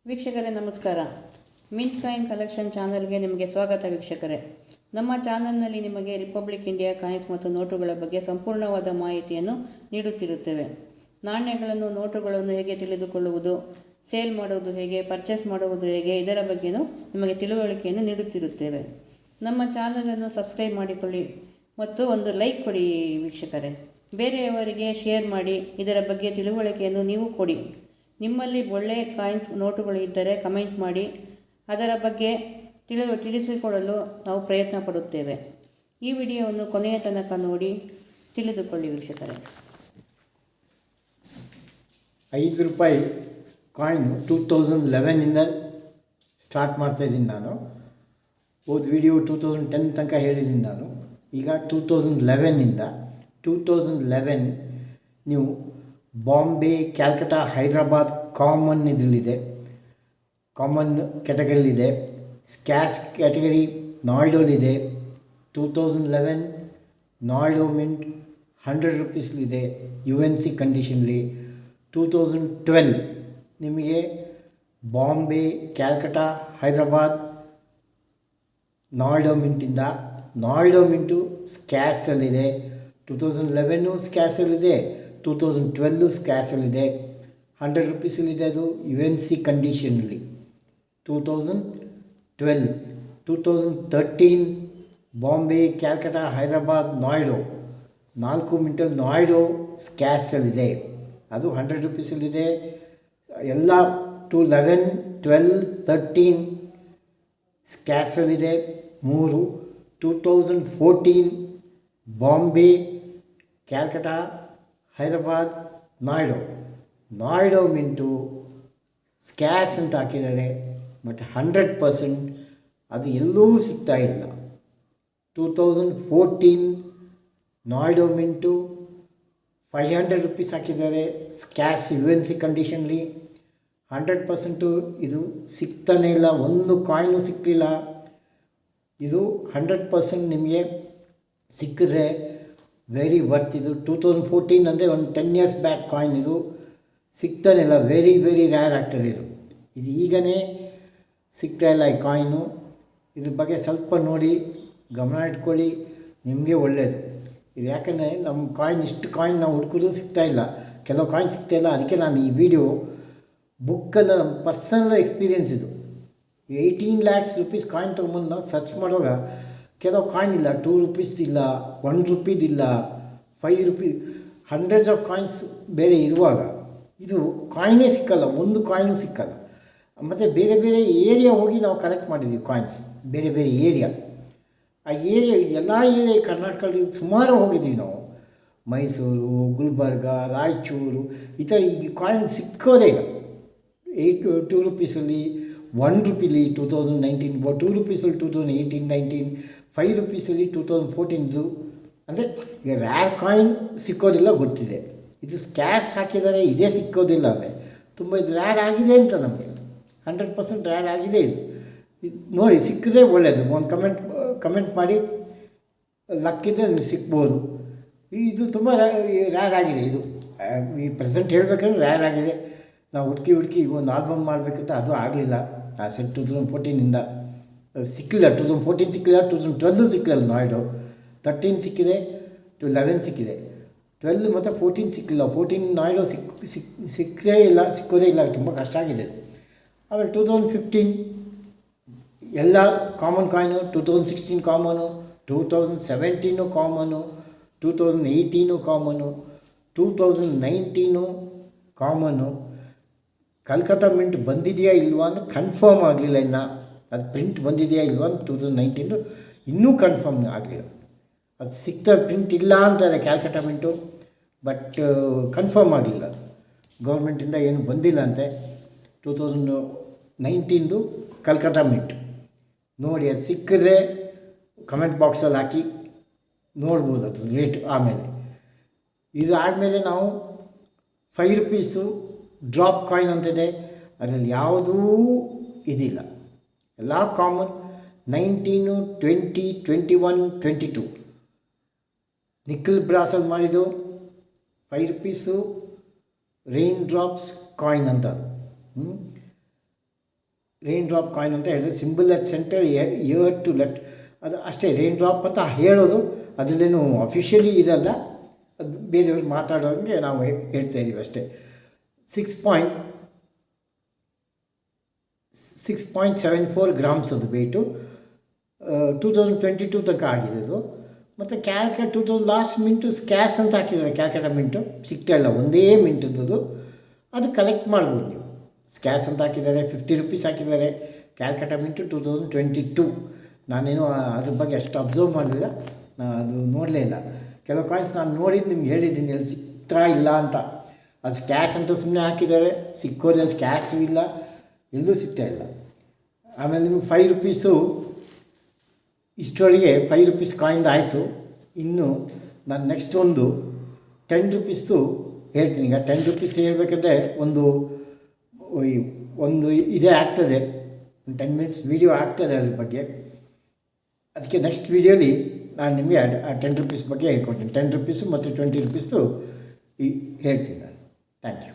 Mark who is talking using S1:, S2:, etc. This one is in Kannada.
S1: ವೀಕ್ಷಕರೇ ನಮಸ್ಕಾರ. ಮಿಂಟ್ ಕಾಯಿನ್ ಕಲೆಕ್ಷನ್ ಚಾನಲ್ಗೆ ನಿಮಗೆ ಸ್ವಾಗತ. ವೀಕ್ಷಕರೇ, ನಮ್ಮ ಚಾನಲ್ನಲ್ಲಿ ನಿಮಗೆ ರಿಪಬ್ಲಿಕ್ ಇಂಡಿಯಾ ಕಾಯಿನ್ಸ್ ಮತ್ತು ನೋಟುಗಳ ಬಗ್ಗೆ ಸಂಪೂರ್ಣವಾದ ಮಾಹಿತಿಯನ್ನು ನೀಡುತ್ತಿರುತ್ತೇವೆ. ನಾಣ್ಯಗಳನ್ನು, ನೋಟುಗಳನ್ನು ಹೇಗೆ ತಿಳಿದುಕೊಳ್ಳುವುದು, ಸೇಲ್ ಮಾಡುವುದು ಹೇಗೆ, ಪರ್ಚೇಸ್ ಮಾಡುವುದು ಹೇಗೆ, ಇದರ ಬಗ್ಗೆಯೂ ನಿಮಗೆ ತಿಳುವಳಿಕೆಯನ್ನು ನೀಡುತ್ತಿರುತ್ತೇವೆ. ನಮ್ಮ ಚಾನಲನ್ನು ಸಬ್ಸ್ಕ್ರೈಬ್ ಮಾಡಿಕೊಳ್ಳಿ ಮತ್ತು ಒಂದು ಲೈಕ್ ಕೊಡಿ. ವೀಕ್ಷಕರೇ, ಬೇರೆಯವರಿಗೆ ಶೇರ್ ಮಾಡಿ. ಇದರ ಬಗ್ಗೆ ತಿಳುವಳಿಕೆಯನ್ನು ನೀವು ಕೊಡಿ. ನಿಮ್ಮಲ್ಲಿ ಒಳ್ಳೆಯ ಕಾಯಿನ್ಸ್, ನೋಟುಗಳು ಇದ್ದರೆ ಕಮೆಂಟ್ ಮಾಡಿ. ಅದರ ಬಗ್ಗೆ ತಿಳಿಸಿಕೊಡಲು ನಾವು ಪ್ರಯತ್ನ ಪಡುತ್ತೇವೆ. ಈ ವಿಡಿಯೋವನ್ನು ಕೊನೆಯ ತನಕ ನೋಡಿ ತಿಳಿದುಕೊಳ್ಳಿ. ವೀಕ್ಷಕರೇ,
S2: ₹5 ಕಾಯಿನ್ 2011ಇಂದ ಸ್ಟಾರ್ಟ್ ಮಾಡ್ತಾಯಿದ್ದೀನಿ ನಾನು. ಹೋದ ವಿಡಿಯೋ 2010 ತನಕ ಹೇಳಿದ್ದೀನಿ ನಾನು. ಈಗ 2011ಇಂದ 2011 ನೀವು ಬಾಂಬೆ, ಕ್ಯಾಲ್ಕಟಾ, ಹೈದರಾಬಾದ್ ಕಾಮನ್ ಇದರಲ್ಲಿದೆ, ಕಾಮನ್ ಕ್ಯಾಟಗರಿಲಿದೆ. ಸ್ಕ್ಯಾಶ್ ಕ್ಯಾಟಗರಿ ನಾಯ್ಡೋಲಿದೆ. 2011 ನಾಯ್ಡೋ ಮಿಂಟ್ ₹100 UNC ಕಂಡೀಷನ್ಲಿ. 2012 ನಿಮಗೆ ಬಾಂಬೆ, ಕ್ಯಾಲ್ಕಟಾ, ಹೈದರಾಬಾದ್ ನಾಯ್ಡೋ ಮಿಂಟಿಂದ. ನಾಯ್ಡೋ ಮಿಂಟು ಸ್ಕ್ಯಾಶಲ್ಲಿದೆ. 2011 ಸ್ಕ್ಯಾಶಲ್ಲಿದೆ, 2012 ಸ್ಕ್ಯಾಶಲ್ಲಿದೆ. ₹100 ಅದು UNC ಕಂಡೀಷನಲ್ಲಿ. 2012 2013 ಬಾಂಬೆ, ಕ್ಯಾಲ್ಕಟಾ, ಹೈದರಾಬಾದ್ ನಾಯ್ಡೋ 4 ಮಿಂಟಲ್ಲಿ ನಾಯ್ಡೋ ಸ್ಕ್ಯಾಶಲ್ಲಿದೆ, ಅದು ₹100 ಎಲ್ಲ 2011 12 13 ಸ್ಕ್ಯಾಶಲ್ಲಿದೆ 3. 2014 ಬಾಂಬೆ, ಕ್ಯಾಲ್ಕಟಾ, ಹೈದರಾಬಾದ್ ನಾಯ್ಡೋ ಮಿಂಟು ಸ್ಕ್ಯಾಶ್ ಅಂತ ಹಾಕಿದ್ದಾರೆ, ಬಟ್ 100% ಅದು ಎಲ್ಲೂ ಸಿಗ್ತಾ ಇಲ್ಲ. 2014 ನಾಯ್ಡೋ ಮಿಂಟು ₹500 ಹಾಕಿದ್ದಾರೆ, ಸ್ಕ್ಯಾಶ್ UNC ಕಂಡೀಷನ್ಲಿ. 100% ಇದು ಸಿಗ್ತಾನೇ ಇಲ್ಲ, ಒಂದು ಕಾಯಿನು ಸಿಕ್ಕಲಿಲ್ಲ. ಇದು 100% ನಿಮಗೆ ಸಿಕ್ಕಿದ್ರೆ ವೆರಿ ವರ್ತ್. ಇದು 2014 ಅಂದರೆ ಒಂದು 10 years ಬ್ಯಾಕ್ ಕಾಯಿನ್. ಇದು ಸಿಗ್ತಾನೆ ಇಲ್ಲ, ವೆರಿ ರ್ಯಾರ್ ಆಗ್ತದೆ. ಇದು ಈಗನೇ ಸಿಗ್ತಾ ಇಲ್ಲ ಈ ಕಾಯಿನು. ಇದ್ರ ಬಗ್ಗೆ ಸ್ವಲ್ಪ ನೋಡಿ, ಗಮನ ಇಟ್ಕೊಳ್ಳಿ, ನಿಮಗೆ ಒಳ್ಳೆಯದು ಇದು. ಯಾಕಂದರೆ ನಮ್ಮ ಕಾಯಿನ್, ಇಷ್ಟು ಕಾಯಿನ್ ನಾವು ಹುಡುಕಿದ್ರು ಸಿಗ್ತಾಯಿಲ್ಲ, ಕೆಲವು ಕಾಯಿನ್ ಸಿಗ್ತಾಯಿಲ್ಲ. ಅದಕ್ಕೆ ನಾನು ಈ ವಿಡಿಯೋ ಬುಕ್ಕೆಲ್ಲ ನಮ್ಮ ಪರ್ಸನಲ್ ಎಕ್ಸ್ಪೀರಿಯೆನ್ಸ್ ಇದು. 18 lakhs ಕಾಯಿನ್ ತೊಗೊಂಬಂದು ನಾವು ಸರ್ಚ್ ಮಾಡುವಾಗ ಕೆಲವು ಕಾಯಿನ್ ಇಲ್ಲ, ₹2 ಇಲ್ಲ, ₹1 ಇಲ್ಲ, ₹5, ಹಂಡ್ರೆಡ್ಸ್ ಆಫ್ ಕಾಯಿನ್ಸ್ ಬೇರೆ ಇರುವಾಗ ಇದು ಕಾಯಿನೇ ಸಿಕ್ಕಲ್ಲ, ಒಂದು ಕಾಯಿನೂ ಸಿಕ್ಕಲ್ಲ. ಮತ್ತು ಬೇರೆ ಏರಿಯಾ ಹೋಗಿ ನಾವು ಕಲೆಕ್ಟ್ ಮಾಡಿದ್ದೀವಿ ಕಾಯಿನ್ಸ್, ಬೇರೆ ಏರಿಯಾ. ಆ ಏರಿಯಾ, ಎಲ್ಲ ಏರಿಯಾ ಕರ್ನಾಟಕದಲ್ಲಿ ಸುಮಾರು ಹೋಗಿದ್ದೀವಿ ನಾವು. ಮೈಸೂರು, ಗುಲ್ಬರ್ಗ, ರಾಯಚೂರು, ಈ ಥರ ಈಗ ಕಾಯಿನ್ ಸಿಕ್ಕೋದೇ ಇಲ್ಲ. ₹2 ₹1 2019, ₹2 2018 19, ₹5 2014. ಅಂದರೆ ಈಗ ರ್ಯಾರ್ ಕಾಯಿನ್ ಸಿಕ್ಕೋದಿಲ್ಲ ಗೊತ್ತಿದೆ. ಇದು ಸ್ಕ್ಯಾಶ್ ಹಾಕಿದರೆ ಇದೇ ಸಿಕ್ಕೋದಿಲ್ಲ, ಅಂದರೆ ತುಂಬ ಇದು ರ್ಯಾರ್ ಆಗಿದೆ ಅಂತ ನಮಗೆ 100% ರ್ಯಾರ್ ಆಗಿದೆ. ಇದು ನೋಡಿ, ಸಿಕ್ಕಿದ್ರೆ ಒಳ್ಳೆಯದು. ಒಂದು ಕಮೆಂಟ್ ಮಾಡಿ, ಲಕ್ಕಿದ್ರೆ ನಿಮಗೆ ಸಿಗ್ಬೋದು. ಇದು ತುಂಬ ರ್ಯಾರ್ ಆಗಿದೆ. ಇದು ಈ ಪ್ರೆಸೆಂಟ್ ಹೇಳಬೇಕಂದ್ರೆ ರ್ಯಾರ್ ಆಗಿದೆ. ನಾವು ಹುಡುಕಿ ಈಗ ಒಂದು ಆಲ್ಬಮ್ ಮಾಡಬೇಕಂತ ಅದು ಆಗಲಿಲ್ಲ. ಆ ಸೆಟ್ 2014ಇಂದ ಸಿಕ್ಕಿಲ್ಲ. 2014 ಸಿಕ್ಕಿಲ್ಲ, 2012 ಸಿಕ್ಕಿಲ್ಲ. ನಾಯ್ಡು 13 ಸಿಕ್ಕಿದೆ, 11 ಸಿಕ್ಕಿದೆ, 12 ಮತ್ತು 14 ಸಿಕ್ಕಿಲ್ಲ. 14 ನಾಯ್ಡು ಸಿಕ್ಕೋದೇ ಇಲ್ಲ, ತುಂಬ ಕಷ್ಟ ಆಗಿದೆ. ಆಮೇಲೆ 2015 ಎಲ್ಲ ಕಾಮನ್ ಕಾಯಿನು. 2016 ಕಾಮನು, 2017 ಕಾಮನು, 2018 ಕಾಮನು, 2019 ಕಾಮನು. ಕಲ್ಕತ್ತಾ ಮಿಂಟ್ ಬಂದಿದೆಯಾ ಇಲ್ವಾ ಅಂತ ಕನ್ಫರ್ಮ್ ಆಗಲಿಲ್ಲ ಇನ್ನು. ಅದು ಪ್ರಿಂಟ್ ಬಂದಿದೆಯಾ ಇಲ್ವಾ ಅಂತ 2019 ಇನ್ನೂ ಕನ್ಫರ್ಮ್ ಆಗಲಿಲ್ಲ. ಅದು ಸಿಗ್ತಾ ಪ್ರಿಂಟ್ ಇಲ್ಲ ಅಂತಾರೆ ಕ್ಯಾಲ್ಕಟಾ ಮಿಂಟು, ಬಟ್ ಕನ್ಫರ್ಮ್ ಆಗಲಿಲ್ಲ. ಗೌರ್ಮೆಂಟಿಂದ ಏನು ಬಂದಿಲ್ಲ ಅಂತೆ. 2019 ಕಲ್ಕತ್ತಾ ಮಿಂಟ್ ನೋಡಿ, ಅದು ಸಿಕ್ಕಿದ್ರೆ ಕಮೆಂಟ್ ಬಾಕ್ಸಲ್ಲಿ ಹಾಕಿ ನೋಡ್ಬೋದು ಅದು ರೇಟ್. ಆಮೇಲೆ ಇದು ಆದಮೇಲೆ ನಾವು ₹5 ಡ್ರಾಪ್ ಕಾಯಿನ್ ಅಂತಿದೆ, ಅದರಲ್ಲಿ ಯಾವುದೂ ಇದಿಲ್ಲ, ಎಲ್ಲ ಕಾಮನ್. 19, 20, 21, 22 ನಿಕ್ಕಲ್ ಬ್ರಾಸಲ್ಲಿ ಮಾಡಿದ್ದು ₹5 ರೈನ್ ಡ್ರಾಪ್ಸ್ ಕಾಯಿನ್ ಅಂತ. ರೈನ್ ಡ್ರಾಪ್ ಕಾಯಿನ್ ಅಂತ ಹೇಳಿದ್ರೆ symbol at centre year to left, ಅದು ಅಷ್ಟೇ ರೈನ್ ಡ್ರಾಪ್ ಅಂತ ಹೇಳೋದು, ಅದರಲ್ಲೇನು ಅಫಿಷಿಯಲಿ ಇರಲ್ಲ, ಅದು ಬೇರೆಯವ್ರು ಮಾತಾಡೋಂಗೆ ನಾವು ಹೇಳ್ತಾ ಇದ್ದೀವಿ ಅಷ್ಟೇ. 6.74 ಗ್ರಾಮ್ಸ್ ಅದು ವೆಯ್ಟು. 2022 ತನಕ ಆಗಿದೆ ಅದು. ಮತ್ತು ಕ್ಯಾಲ್ಕಟ್ 2000 ಲಾಸ್ಟ್ ಮಿಂಟು ಸ್ಕ್ಯಾಸ್ ಅಂತ ಹಾಕಿದ್ದಾರೆ, ಕ್ಯಾಲ್ಕಟ ಮಿಂಟು ಸಿಗ್ತಾ ಇಲ್ಲ, ಒಂದೇ ಮಿಂಟದ್ದು ಅದು ಕಲೆಕ್ಟ್ ಮಾಡ್ಬೋದು ನೀವು. ಸ್ಕ್ಯಾಸ್ ಅಂತ ಹಾಕಿದ್ದಾರೆ, 50 ರುಪೀಸ್ ಹಾಕಿದ್ದಾರೆ. ಕ್ಯಾಲ್ಕಟ ಮಿಂಟು 2022. ನಾನೇನು ಅದ್ರ ಬಗ್ಗೆ ಅಷ್ಟು ಅಬ್ಸರ್ವ್ ಮಾಡಲಿಲ್ಲ, ಅದು ನೋಡಲೇ ಇಲ್ಲ. ಕೆಲವು ಕಾಯಿನ್ಸ್ ನಾನು ನೋಡಿದ್ದು ನಿಮ್ಗೆ ಹೇಳಿದ್ದೀನಿ ಎಲ್ಲಿ ಸಿಗ್ತಾ ಇಲ್ಲ ಅಂತ. ಅದು ಸ್ಕ್ಯಾಶ್ ಅಂತ ಸುಮ್ಮನೆ ಹಾಕಿದ್ದಾರೆ, ಸಿಕ್ಕೋದ್ರೆ ಸ್ಕ್ಯಾಶು ಇಲ್ಲ, ಎಲ್ಲೂ ಸಿಗ್ತಾ ಇಲ್ಲ. ಆಮೇಲೆ ನಿಮ್ಗೆ 5 ರುಪೀಸು ಇಷ್ಟರೊಳಗೆ 5 ರುಪೀಸ್ ಕಾಯಿನ್ದು ಆಯಿತು. ಇನ್ನು ನಾನು ನೆಕ್ಸ್ಟ್ ಒಂದು 10 ರುಪೀಸ್ದು ಹೇಳ್ತೀನಿ. ಈಗ 10 ರುಪೀಸ್ ಹೇಳ್ಬೇಕಂದ್ರೆ ಒಂದು ಇದೇ ಆಗ್ತದೆ, ಒಂದು 10 ಮಿನಿಟ್ಸ್ ವೀಡಿಯೋ ಆಗ್ತದೆ ಅದ್ರ ಬಗ್ಗೆ. ಅದಕ್ಕೆ ನೆಕ್ಸ್ಟ್ ವೀಡಿಯೋಲಿ ನಾನು ನಿಮಗೆ ಆ 10 ರುಪೀಸ್ ಬಗ್ಗೆ ಹೇಳ್ಕೊಡ್ತೀನಿ. 10 ರುಪೀಸು ಮತ್ತು 20 ರುಪೀಸ್ದು ಹೇಳ್ತೀನಿ ನಾನು. Thank you.